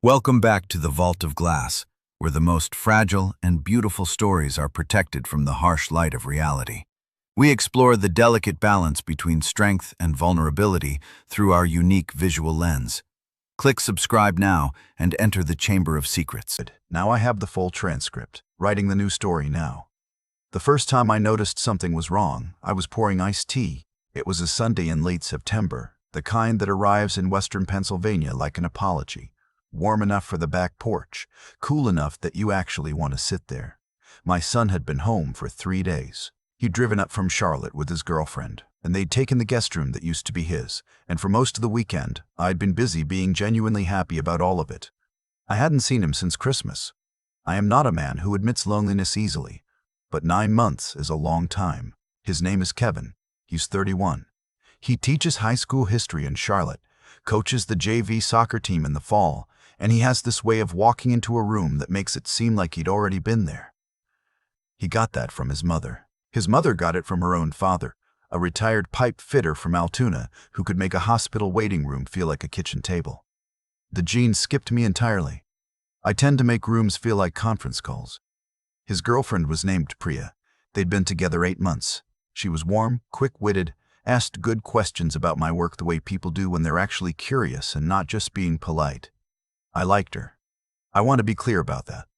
Welcome back to the Vault of Glass, where the most fragile and beautiful stories are protected from the harsh light of reality. We explore the delicate balance between strength and vulnerability through our unique visual lens. Click subscribe now and enter the Chamber of Secrets. Now I have the full transcript, writing the new story now. The first time I noticed something was wrong, I was pouring iced tea. It was a Sunday in late September, the kind that arrives in western Pennsylvania like an apology. Warm enough for the back porch, cool enough that you actually want to sit there. My son had been home for 3 days. He'd driven up from Charlotte with his girlfriend, and they'd taken the guest room that used to be his, and for most of the weekend, I'd been busy being genuinely happy about all of it. I hadn't seen him since Christmas. I am not a man who admits loneliness easily, but 9 months is a long time. His name is Kevin. He's 31. He teaches high school history in Charlotte, coaches the JV soccer team in the fall, and he has this way of walking into a room that makes it seem like he'd already been there. He got that from his mother. His mother got it from her own father, a retired pipe fitter from Altoona who could make a hospital waiting room feel like a kitchen table. The gene skipped me entirely. I tend to make rooms feel like conference calls. His girlfriend was named Priya. They'd been together 8 months. She was warm, quick-witted, asked good questions about my work the way people do when they're actually curious and not just being polite. I liked her. I want to be clear about that,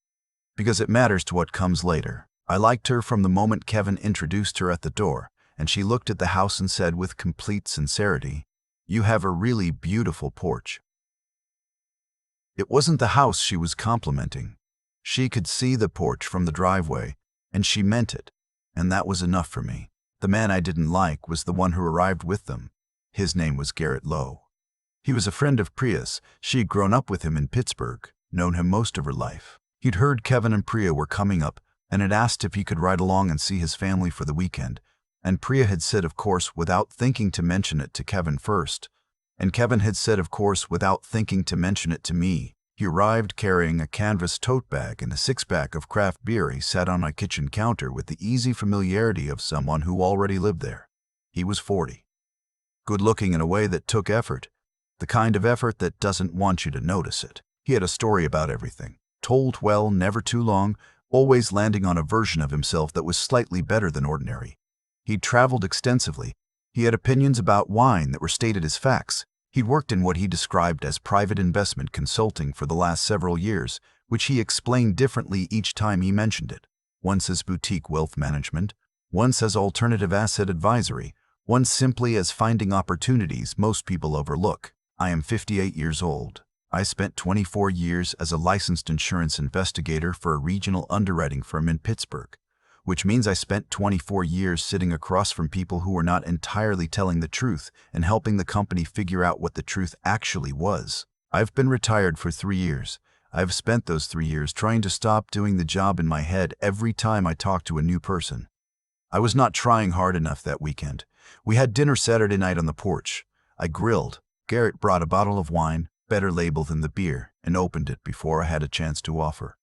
because it matters to what comes later. I liked her from the moment Kevin introduced her at the door, and she looked at the house and said with complete sincerity, "You have a really beautiful porch." It wasn't the house she was complimenting. She could see the porch from the driveway, and she meant it, and that was enough for me. The man I didn't like was the one who arrived with them. His name was Garrett Lowe. He was a friend of Priya's. She'd grown up with him in Pittsburgh, known him most of her life. He'd heard Kevin and Priya were coming up and had asked if he could ride along and see his family for the weekend, and Priya had said of course without thinking to mention it to Kevin first, and Kevin had said of course without thinking to mention it to me. He arrived carrying a canvas tote bag and a 6-pack of craft beer. He sat on a kitchen counter with the easy familiarity of someone who already lived there. He was 40. Good-looking in a way that took effort. The kind of effort that doesn't want you to notice it. He had a story about everything, told well, never too long, always landing on a version of himself that was slightly better than ordinary. He'd traveled extensively. He had opinions about wine that were stated as facts. He'd worked in what he described as private investment consulting for the last several years, which he explained differently each time he mentioned it. Once as boutique wealth management, once as alternative asset advisory, once simply as finding opportunities most people overlook. I am 58 years old. I spent 24 years as a licensed insurance investigator for a regional underwriting firm in Pittsburgh, which means I spent 24 years sitting across from people who were not entirely telling the truth and helping the company figure out what the truth actually was. I've been retired for 3 years. I've spent those 3 years trying to stop doing the job in my head every time I talk to a new person. I was not trying hard enough that weekend. We had dinner Saturday night on the porch. I grilled. Garrett brought a bottle of wine, better label than the beer, and opened it before I had a chance to offer.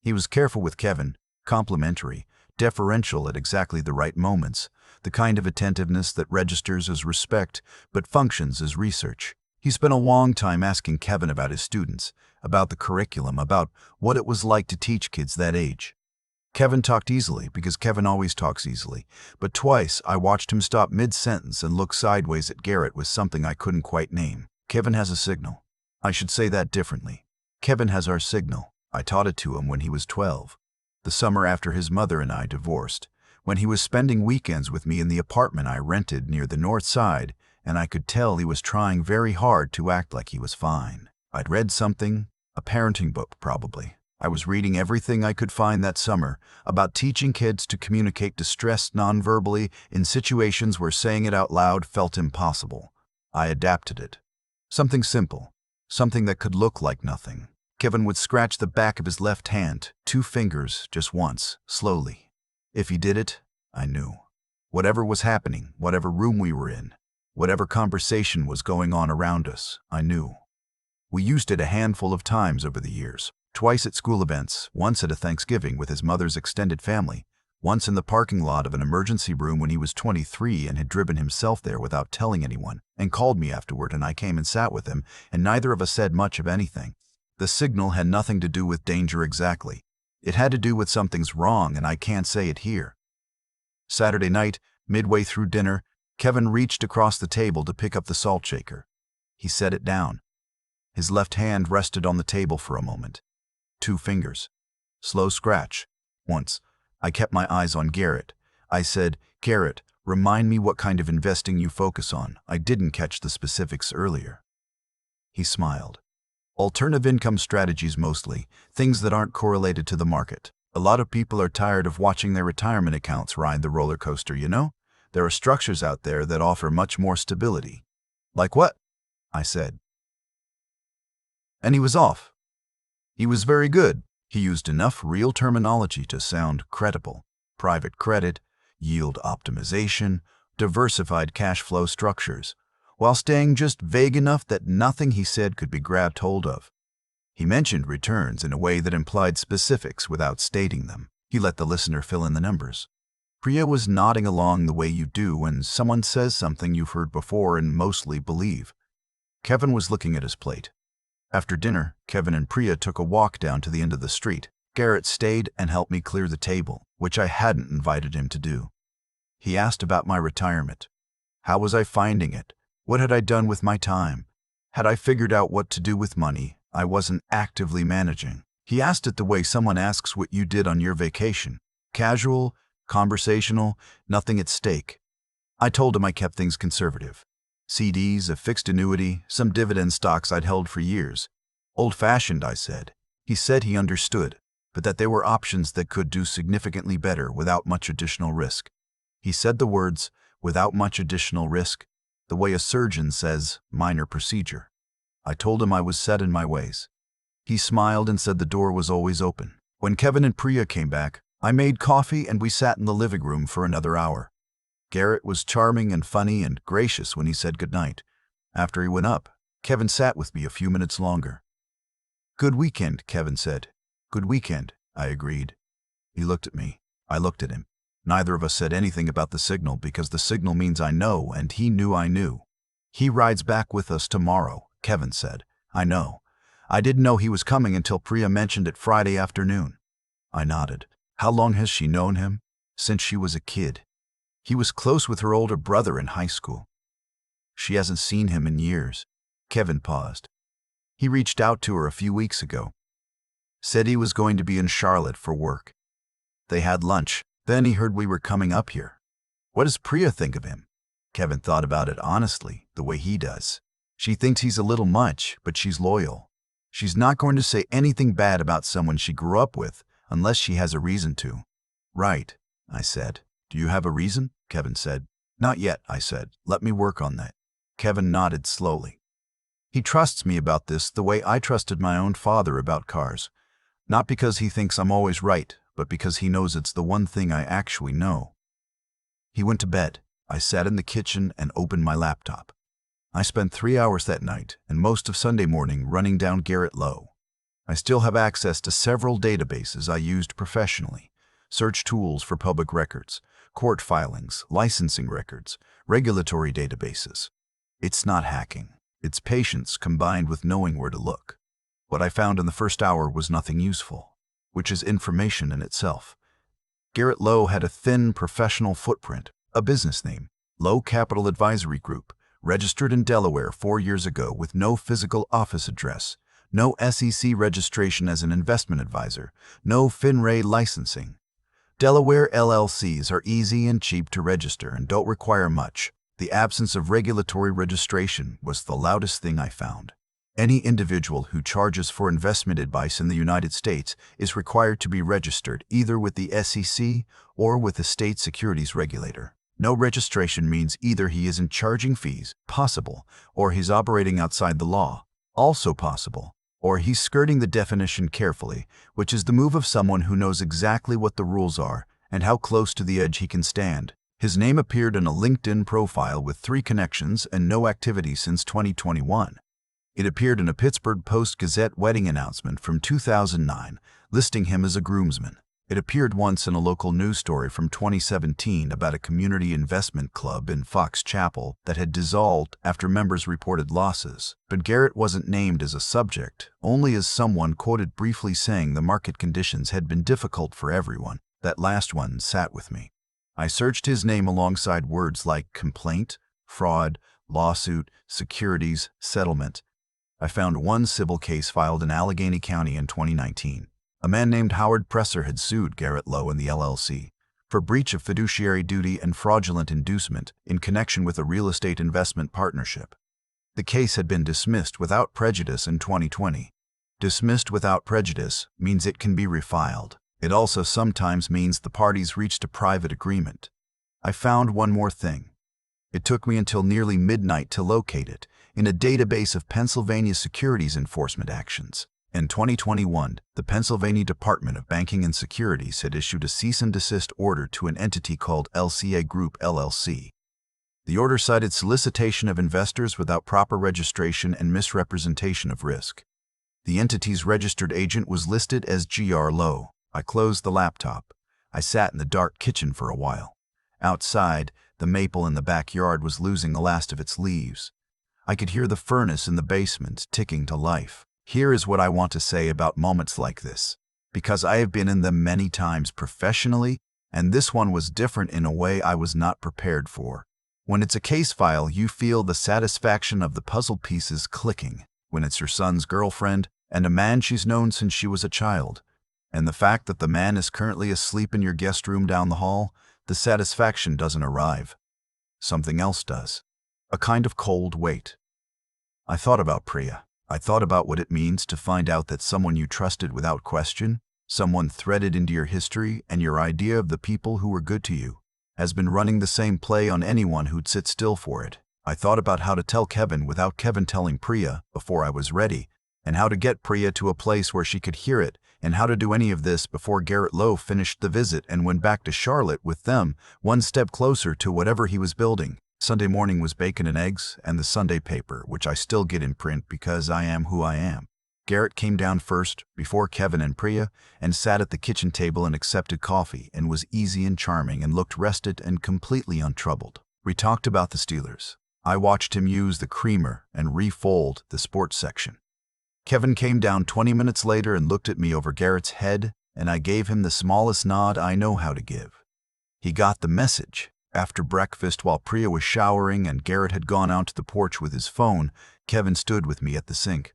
He was careful with Kevin, complimentary, deferential at exactly the right moments, the kind of attentiveness that registers as respect but functions as research. He spent a long time asking Kevin about his students, about the curriculum, about what it was like to teach kids that age. Kevin talked easily because Kevin always talks easily, but twice I watched him stop mid-sentence and look sideways at Garrett with something I couldn't quite name. Kevin has a signal. I should say that differently. Kevin has our signal. I taught it to him when he was 12, the summer after his mother and I divorced, when he was spending weekends with me in the apartment I rented near the north side, and I could tell he was trying very hard to act like he was fine. I'd read something, a parenting book probably. I was reading everything I could find that summer about teaching kids to communicate distress non-verbally in situations where saying it out loud felt impossible. I adapted it. Something simple, something that could look like nothing. Kevin would scratch the back of his left hand, 2 fingers, just once, slowly. If he did it, I knew. Whatever was happening, whatever room we were in, whatever conversation was going on around us, I knew. We used it a handful of times over the years. Twice at school events, once at a Thanksgiving with his mother's extended family, once in the parking lot of an emergency room when he was 23 and had driven himself there without telling anyone, and called me afterward and I came and sat with him, and neither of us said much of anything. The signal had nothing to do with danger exactly. It had to do with something's wrong, and I can't say it here. Saturday night, midway through dinner, Kevin reached across the table to pick up the salt shaker. He set it down. His left hand rested on the table for a moment. 2 fingers. Slow scratch. Once, I kept my eyes on Garrett. I said, "Garrett, remind me what kind of investing you focus on. I didn't catch the specifics earlier." He smiled. "Alternative income strategies mostly, things that aren't correlated to the market. A lot of people are tired of watching their retirement accounts ride the roller coaster, you know? There are structures out there that offer much more stability." "Like what?" I said. And he was off. He was very good. He used enough real terminology to sound credible. Private credit, yield optimization, diversified cash flow structures, while staying just vague enough that nothing he said could be grabbed hold of. He mentioned returns in a way that implied specifics without stating them. He let the listener fill in the numbers. Priya was nodding along the way you do when someone says something you've heard before and mostly believe. Kevin was looking at his plate. After dinner, Kevin and Priya took a walk down to the end of the street. Garrett stayed and helped me clear the table, which I hadn't invited him to do. He asked about my retirement. How was I finding it? What had I done with my time? Had I figured out what to do with money I wasn't actively managing? He asked it the way someone asks what you did on your vacation. Casual, conversational, nothing at stake. I told him I kept things conservative. CDs, a fixed annuity, some dividend stocks I'd held for years. Old-fashioned, I said. He said he understood, but that there were options that could do significantly better without much additional risk. He said the words, "without much additional risk," the way a surgeon says, "minor procedure." I told him I was set in my ways. He smiled and said the door was always open. When Kevin and Priya came back, I made coffee and we sat in the living room for another hour. Garrett was charming and funny and gracious when he said goodnight. After he went up, Kevin sat with me a few minutes longer. "Good weekend," Kevin said. "Good weekend," I agreed. He looked at me. I looked at him. Neither of us said anything about the signal because the signal means I know, and he knew I knew. "He rides back with us tomorrow," Kevin said. "I know. I didn't know he was coming until Priya mentioned it Friday afternoon." I nodded. "How long has she known him?" "Since she was a kid. He was close with her older brother in high school." "She hasn't seen him in years." Kevin paused. "He reached out to her a few weeks ago. Said he was going to be in Charlotte for work. They had lunch. Then he heard we were coming up here." "What does Priya think of him?" Kevin thought about it honestly, the way he does. "She thinks he's a little much, but she's loyal. She's not going to say anything bad about someone she grew up with unless she has a reason to." "Right," I said. "Do you have a reason?" Kevin said. "Not yet," I said. "Let me work on that." Kevin nodded slowly. "He trusts me about this the way I trusted my own father about cars. Not because he thinks I'm always right, but because he knows it's the one thing I actually know." He went to bed. I sat in the kitchen and opened my laptop. I spent 3 hours that night and most of Sunday morning running down Garrett Lowe. I still have access to several databases I used professionally. Search tools for public records, court filings, licensing records, regulatory databases. It's not hacking. It's patience combined with knowing where to look. What I found in the first hour was nothing useful, which is information in itself. Garrett Lowe had a thin professional footprint, a business name, Lowe Capital Advisory Group, registered in Delaware 4 years ago with no physical office address, no SEC registration as an investment advisor, no FINRA licensing. Delaware LLCs are easy and cheap to register and don't require much. The absence of regulatory registration was the loudest thing I found. Any individual who charges for investment advice in the United States is required to be registered either with the SEC or with the state securities regulator. No registration means either he isn't charging fees, possible, or he's operating outside the law, also possible, or he's skirting the definition carefully, which is the move of someone who knows exactly what the rules are and how close to the edge he can stand. His name appeared in a LinkedIn profile with 3 connections and no activity since 2021. It appeared in a Pittsburgh Post-Gazette wedding announcement from 2009, listing him as a groomsman. It appeared once in a local news story from 2017 about a community investment club in Fox Chapel that had dissolved after members reported losses. But Garrett wasn't named as a subject, only as someone quoted briefly saying the market conditions had been difficult for everyone. That last one sat with me. I searched his name alongside words like complaint, fraud, lawsuit, securities, settlement. I found one civil case filed in Allegheny County in 2019. A man named Howard Presser had sued Garrett Lowe and the LLC for breach of fiduciary duty and fraudulent inducement in connection with a real estate investment partnership. The case had been dismissed without prejudice in 2020. Dismissed without prejudice means it can be refiled. It also sometimes means the parties reached a private agreement. I found one more thing. It took me until nearly midnight to locate it in a database of Pennsylvania securities enforcement actions. In 2021, the Pennsylvania Department of Banking and Securities had issued a cease and desist order to an entity called LCA Group LLC. The order cited solicitation of investors without proper registration and misrepresentation of risk. The entity's registered agent was listed as Garrett Lowe. I closed the laptop. I sat in the dark kitchen for a while. Outside, the maple in the backyard was losing the last of its leaves. I could hear the furnace in the basement ticking to life. Here is what I want to say about moments like this, because I have been in them many times professionally, and this one was different in a way I was not prepared for. When it's a case file, you feel the satisfaction of the puzzle pieces clicking. When it's your son's girlfriend and a man she's known since she was a child, and the fact that the man is currently asleep in your guest room down the hall, the satisfaction doesn't arrive. Something else does. A kind of cold weight. I thought about Priya. I thought about what it means to find out that someone you trusted without question, someone threaded into your history and your idea of the people who were good to you, has been running the same play on anyone who'd sit still for it. I thought about how to tell Kevin without Kevin telling Priya before I was ready, and how to get Priya to a place where she could hear it, and how to do any of this before Garrett Lowe finished the visit and went back to Charlotte with them, one step closer to whatever he was building. Sunday morning was bacon and eggs and the Sunday paper, which I still get in print because I am who I am. Garrett came down first, before Kevin and Priya, and sat at the kitchen table and accepted coffee and was easy and charming and looked rested and completely untroubled. We talked about the Steelers. I watched him use the creamer and refold the sports section. Kevin came down 20 minutes later and looked at me over Garrett's head, and I gave him the smallest nod I know how to give. He got the message. After breakfast, while Priya was showering and Garrett had gone out to the porch with his phone, Kevin stood with me at the sink.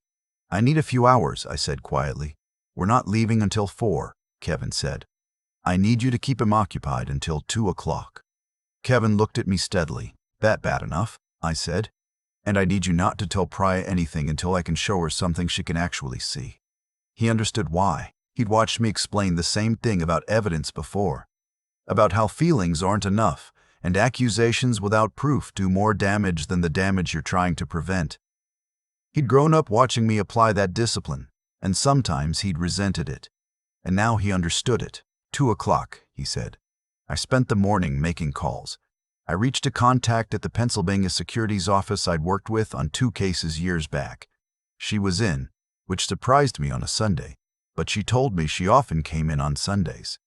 "I need a few hours," I said quietly. "We're not leaving until 4, Kevin said. "I need you to keep him occupied until 2 o'clock. Kevin looked at me steadily. "That bad enough," I said. "And I need you not to tell Priya anything until I can show her something she can actually see." He understood why. He'd watched me explain the same thing about evidence before. About how feelings aren't enough, and accusations without proof do more damage than the damage you're trying to prevent. He'd grown up watching me apply that discipline, and sometimes he'd resented it. And now he understood it. 2 o'clock, he said. I spent the morning making calls. I reached a contact at the Pennsylvania securities office I'd worked with on 2 cases years back. She was in, which surprised me on a Sunday, but she told me she often came in on Sundays.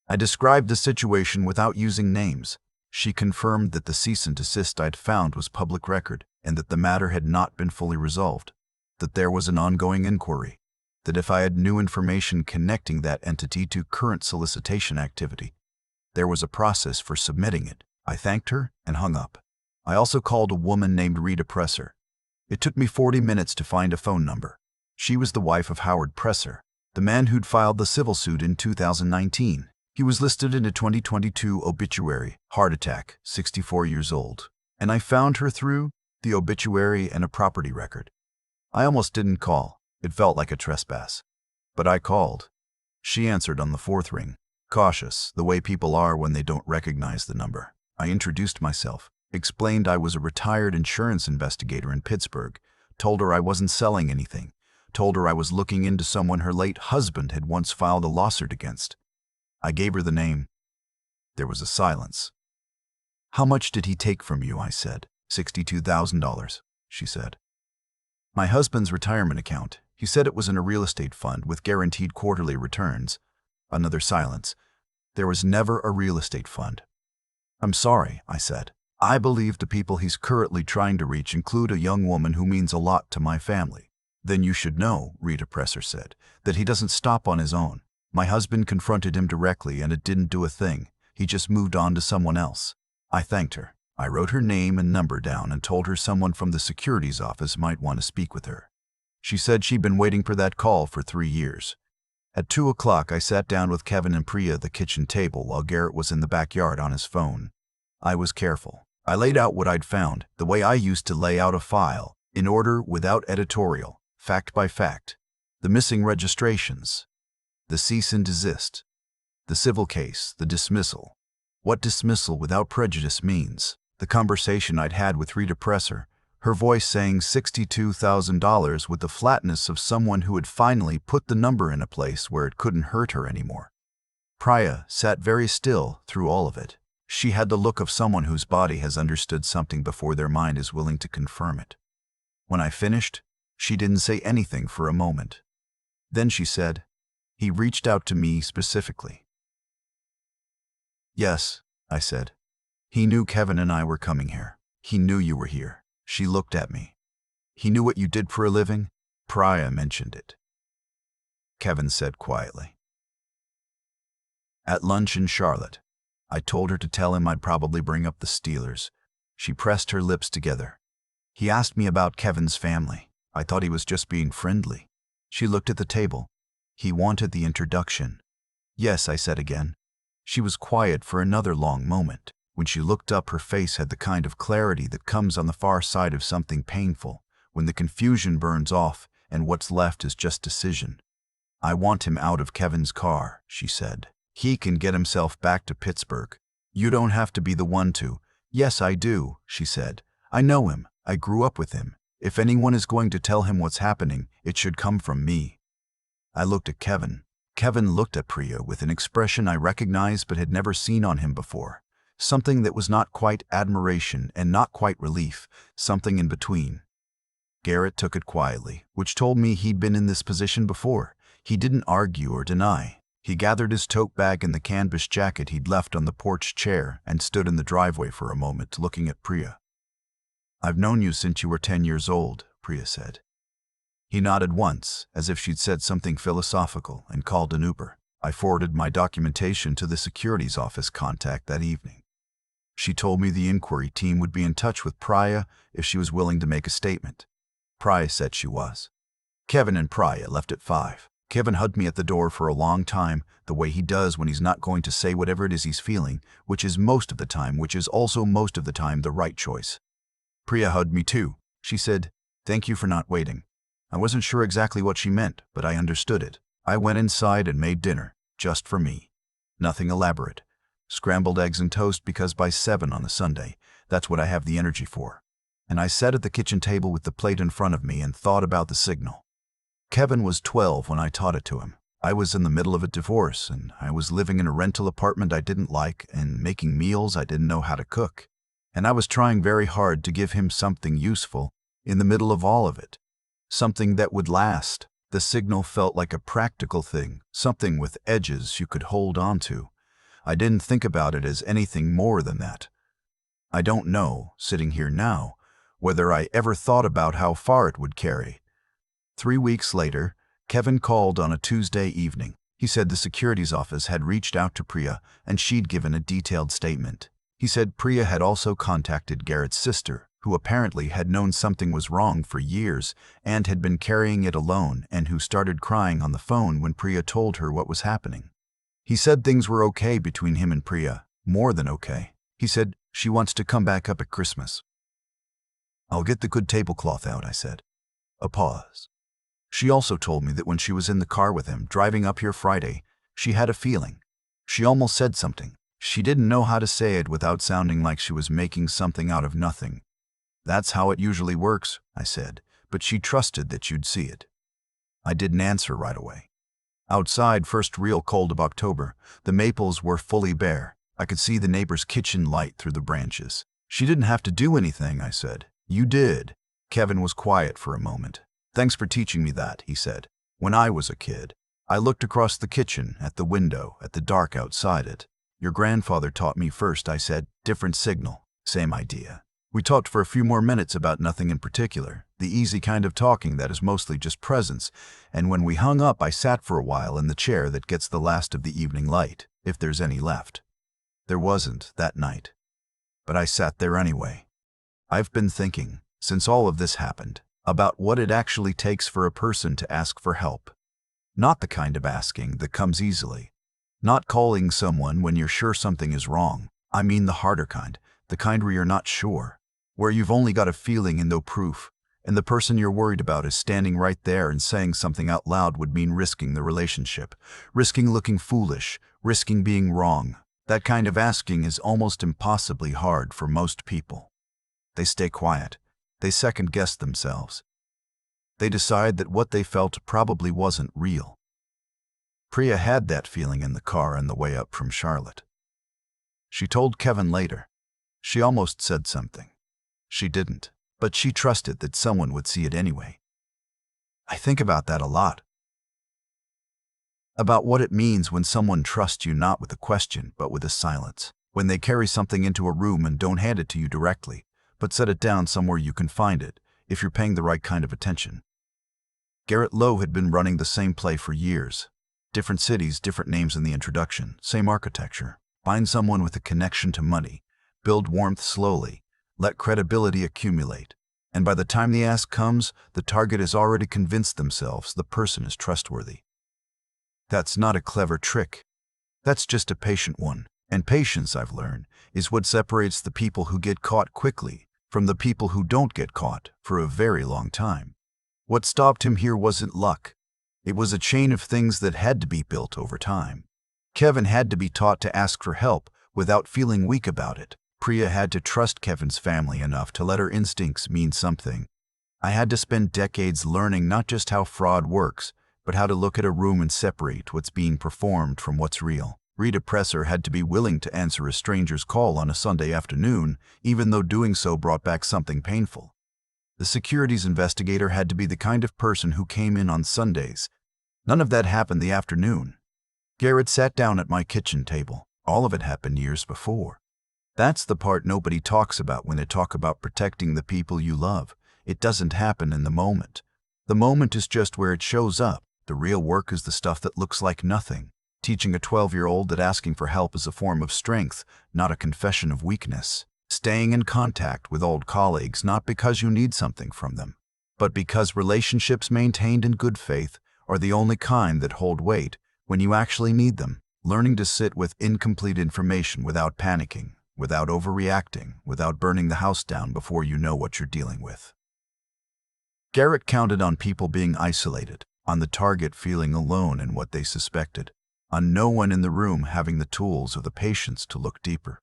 I described the situation without using names. She confirmed that the cease and desist I'd found was public record and that the matter had not been fully resolved, that there was an ongoing inquiry, that if I had new information connecting that entity to current solicitation activity, there was a process for submitting it. I thanked her and hung up. I also called a woman named Rita Presser. It took me 40 minutes to find a phone number. She was the wife of Howard Presser, the man who'd filed the civil suit in 2019. He was listed in a 2022 obituary, heart attack, 64 years old. And I found her through the obituary and a property record. I almost didn't call. It felt like a trespass. But I called. She answered on the 4th ring, cautious, the way people are when they don't recognize the number. I introduced myself, explained I was a retired insurance investigator in Pittsburgh, told her I wasn't selling anything, told her I was looking into someone her late husband had once filed a lawsuit against. I gave her the name. There was a silence. "How much did he take from you?" I said. $62,000, she said. "My husband's retirement account. He said it was in a real estate fund with guaranteed quarterly returns. Another silence. There was never a real estate fund. I'm sorry, I said. I believe the people he's currently trying to reach include a young woman who means a lot to my family. Then you should know, Rita Presser said, that he doesn't stop on his own. My husband confronted him directly and it didn't do a thing. He just moved on to someone else. I thanked her. I wrote her name and number down and told her someone from the securities office might want to speak with her. She said she'd been waiting for that call for 3 years. At 2 o'clock, I sat down with Kevin and Priya at the kitchen table while Garrett was in the backyard on his phone. I was careful. I laid out what I'd found, the way I used to lay out a file, in order without editorial, fact by fact. The missing registrations, the cease and desist, the civil case, the dismissal. What dismissal without prejudice means. The conversation I'd had with Rita Presser, her voice saying $62,000 with the flatness of someone who had finally put the number in a place where it couldn't hurt her anymore. Priya sat very still through all of it. She had the look of someone whose body has understood something before their mind is willing to confirm it. When I finished, she didn't say anything for a moment. Then she said, "He reached out to me specifically." "Yes," I said. "He knew Kevin and I were coming here. He knew you were here." She looked at me. "He knew what you did for a living?" Priya mentioned it. Kevin said quietly. At lunch in Charlotte, I told her to tell him I'd probably bring up the Steelers. She pressed her lips together. He asked me about Kevin's family. I thought he was just being friendly. She looked at the table. He wanted the introduction. "Yes," I said again. She was quiet for another long moment. When she looked up, her face had the kind of clarity that comes on the far side of something painful, when the confusion burns off and what's left is just decision. "I want him out of Kevin's car," she said. "He can get himself back to Pittsburgh. You don't have to be the one to." "Yes, I do," she said. "I know him. I grew up with him. If anyone is going to tell him what's happening, it should come from me." I looked at Kevin. Kevin looked at Priya with an expression I recognized but had never seen on him before. Something that was not quite admiration and not quite relief, something in between. Garrett took it quietly, which told me he'd been in this position before. He didn't argue or deny. He gathered his tote bag and the canvas jacket he'd left on the porch chair and stood in the driveway for a moment, looking at Priya. "I've known you since you were 10 years old, Priya said. He nodded once, as if she'd said something philosophical, and called an Uber. I forwarded my documentation to the securities office contact that evening. She told me the inquiry team would be in touch with Priya if she was willing to make a statement. Priya said she was. Kevin and Priya left at 5. Kevin hugged me at the door for a long time, the way he does when he's not going to say whatever it is he's feeling, which is most of the time, which is also most of the time the right choice. Priya hugged me too. She said, "Thank you for not waiting." I wasn't sure exactly what she meant, but I understood it. I went inside and made dinner, just for me. Nothing elaborate. Scrambled eggs and toast because by 7 on a Sunday, that's what I have the energy for. And I sat at the kitchen table with the plate in front of me and thought about the signal. Kevin was 12 when I taught it to him. I was in the middle of a divorce, and I was living in a rental apartment I didn't like and making meals I didn't know how to cook. And I was trying very hard to give him something useful in the middle of all of it. Something that would last. The signal felt like a practical thing, something with edges you could hold on to. I didn't think about it as anything more than that. I don't know, sitting here now, whether I ever thought about how far it would carry. 3 weeks later, Kevin called on a Tuesday evening. He said the securities office had reached out to Priya and she'd given a detailed statement. He said Priya had also contacted Garrett's sister, who apparently had known something was wrong for years and had been carrying it alone, and who started crying on the phone when Priya told her what was happening. He said things were okay between him and Priya, more than okay. He said she wants to come back up at Christmas. "I'll get the good tablecloth out," I said. A pause. She also told me that when she was in the car with him, driving up here Friday, she had a feeling. She almost said something. She didn't know how to say it without sounding like she was making something out of nothing. "That's how it usually works," I said, "but she trusted that you'd see it." I didn't answer right away. Outside, first real cold of October, the maples were fully bare. I could see the neighbor's kitchen light through the branches. "She didn't have to do anything," I said. "You did." Kevin was quiet for a moment. "Thanks for teaching me that," he said. "When I was a kid, I looked across the kitchen, at the window, at the dark outside it. Your grandfather taught me first, I said. Different signal, same idea. We talked for a few more minutes about nothing in particular, the easy kind of talking that is mostly just presence, and when we hung up I sat for a while in the chair that gets the last of the evening light, if there's any left. There wasn't that night. But I sat there anyway. I've been thinking, since all of this happened, about what it actually takes for a person to ask for help. Not the kind of asking that comes easily. Not calling someone when you're sure something is wrong. I mean the harder kind, the kind where you're not sure, where you've only got a feeling and no proof, and the person you're worried about is standing right there and saying something out loud would mean risking the relationship, risking looking foolish, risking being wrong. That kind of asking is almost impossibly hard for most people. They stay quiet. They second-guess themselves. They decide that what they felt probably wasn't real. Priya had that feeling in the car on the way up from Charlotte. She told Kevin later. She almost said something. She didn't, but she trusted that someone would see it anyway. I think about that a lot. About what it means when someone trusts you not with a question, but with a silence. When they carry something into a room and don't hand it to you directly, but set it down somewhere you can find it, if you're paying the right kind of attention. Garrett Lowe had been running the same play for years. Different cities, different names in the introduction, same architecture. Find someone with a connection to money, build warmth slowly, let credibility accumulate, and by the time the ask comes, the target has already convinced themselves the person is trustworthy. That's not a clever trick. That's just a patient one. And patience, I've learned, is what separates the people who get caught quickly from the people who don't get caught for a very long time. What stopped him here wasn't luck. It was a chain of things that had to be built over time. Kevin had to be taught to ask for help without feeling weak about it. Priya had to trust Kevin's family enough to let her instincts mean something. I had to spend decades learning not just how fraud works, but how to look at a room and separate what's being performed from what's real. Rita Presser had to be willing to answer a stranger's call on a Sunday afternoon, even though doing so brought back something painful. The securities investigator had to be the kind of person who came in on Sundays. None of that happened the afternoon. Garrett sat down at my kitchen table. All of it happened years before. That's the part nobody talks about when they talk about protecting the people you love. It doesn't happen in the moment. The moment is just where it shows up. The real work is the stuff that looks like nothing. Teaching a 12-year-old that asking for help is a form of strength, not a confession of weakness. Staying in contact with old colleagues not because you need something from them, but because relationships maintained in good faith are the only kind that hold weight when you actually need them. Learning to sit with incomplete information without panicking, without overreacting, without burning the house down before you know what you're dealing with. Garrett counted on people being isolated, on the target feeling alone in what they suspected, on no one in the room having the tools or the patience to look deeper.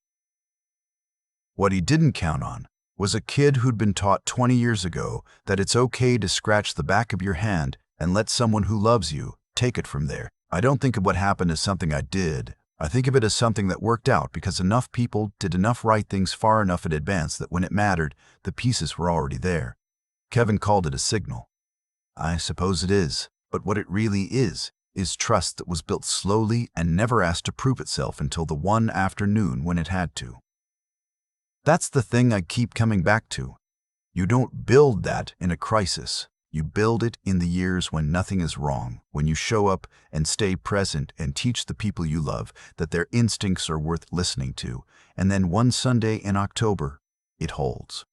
What he didn't count on was a kid who'd been taught 20 years ago that it's okay to scratch the back of your hand and let someone who loves you take it from there. I don't think of what happened as something I did. I think of it as something that worked out because enough people did enough right things far enough in advance that when it mattered, the pieces were already there. Kevin called it a signal. I suppose it is, but what it really is trust that was built slowly and never asked to prove itself until the one afternoon when it had to. That's the thing I keep coming back to. You don't build that in a crisis. You build it in the years when nothing is wrong, when you show up and stay present and teach the people you love that their instincts are worth listening to, and then one Sunday in October, it holds.